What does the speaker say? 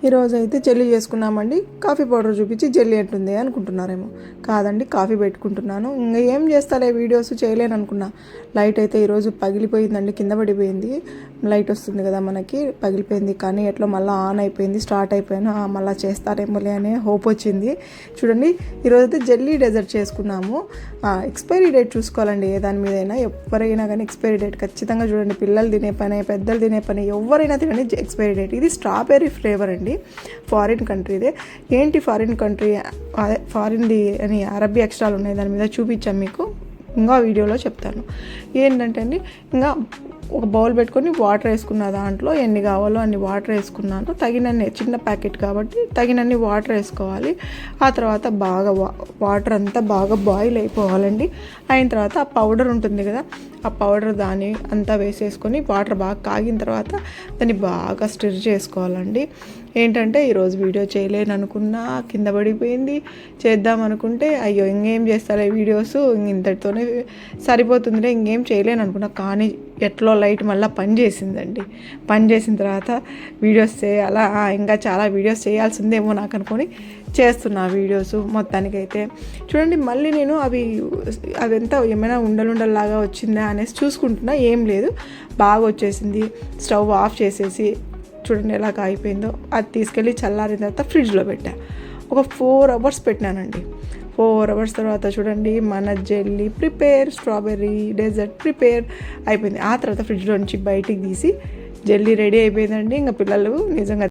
ఈరోజు అయితే జెల్లీ చేసుకున్నామండి. కాఫీ పౌడర్ చూపించి జెల్లీ ఎట్టుంది అనుకుంటున్నారేమో. కాదండి, కాఫీ పెట్టుకుంటున్నాను. ఇంకా ఏం చేస్తాలే, వీడియోస్ చేయలేను అనుకున్నా. లైట్ అయితే ఈరోజు పగిలిపోయిందండి, కింద పడిపోయింది. లైట్ వస్తుంది కదా మనకి, పగిలిపోయింది. కానీ ఎట్లా మళ్ళీ ఆన్ అయిపోయింది, స్టార్ట్ అయిపోయాను. మళ్ళీ చేస్తారేమోలే అనే హోప్ వచ్చింది. చూడండి, ఈరోజు అయితే జెల్లీ డెజర్ట్ చేసుకున్నాము. ఎక్స్పైరీ డేట్ చూసుకోవాలండి ఏ దాని మీదైనా. ఎవరైనా కానీ ఎక్స్పైరీ డేట్ ఖచ్చితంగా చూడండి. పిల్లలు తినే పని, పెద్దలు తినే పని, ఎవరైనా తినండి ఎక్స్పైరీ డేట్. ఇది స్ట్రాబెర్రీ ఫ్లేవర్ అండి, ఫారిన్ కంట్రీదే. ఏంటి ఫారిన్ కంట్రీ, అదే ఫారిన్ది అని అరబీ అక్షరాలు ఉన్నాయి దాని మీద, చూపించాను మీకు. ఇంకా వీడియోలో చెప్తాను. ఏంటంటే అండి, ఇంకా ఒక బౌల్ పెట్టుకొని వాటర్ వేసుకున్న, దాంట్లో ఎన్ని కావాలో అన్ని వాటర్ వేసుకున్నాను. తగినన్ని, చిన్న ప్యాకెట్ కాబట్టి తగినన్ని వాటర్ వేసుకోవాలి. ఆ తర్వాత బాగా వాటర్ అంతా బాగా బాయిల్ అయిపోవాలండి. అయిన తర్వాత ఆ పౌడర్ ఉంటుంది కదా, ఆ పౌడర్ దాన్ని అంతా వేసేసుకొని వాటర్ బాగా కాగిన తర్వాత దాన్ని బాగా స్టిర్ చేసుకోవాలండి. ఏంటంటే ఈరోజు వీడియో చేయలేను అనుకున్నా, కింద పడిపోయింది. చేద్దాం అనుకుంటే అయ్యో ఇంకేం చేస్తాలే వీడియోస్, ఇంతటితోనే సరిపోతుందిలే, ఇంకేం చేయలేను అనుకున్నా. కానీ ఎట్లో లైట్ మళ్ళీ పని చేసిందండి. పని చేసిన తర్వాత వీడియోస్ చేయాలా, ఇంకా చాలా వీడియోస్ చేయాల్సిందేమో నాకు అనుకొని చేస్తున్నా వీడియోస్. మొత్తానికైతే చూడండి, మళ్ళీ నేను అవంతా ఏమైనా ఉండలుండల్లాగా వచ్చిందా అనేసి చూసుకుంటున్నా. ఏం లేదు, బాగా వచ్చేసింది. స్టవ్ ఆఫ్ చేసేసి చూడండి ఎలా కాగిపోయిందో. అది తీసుకెళ్ళి చల్లారిన తర్వాత ఫ్రిడ్జ్లో పెట్టా. ఒక 4 hours పెట్టినానండి. 4 hours తర్వాత చూడండి, మన jelly prepare, strawberry dessert prepare అయిపోయింది. ఆ తర్వాత ఫ్రిడ్జ్లో నుంచి బయటికి తీసి జెల్లీ రెడీ అయిపోయిందండి. ఇంకా పిల్లలు నిజంగా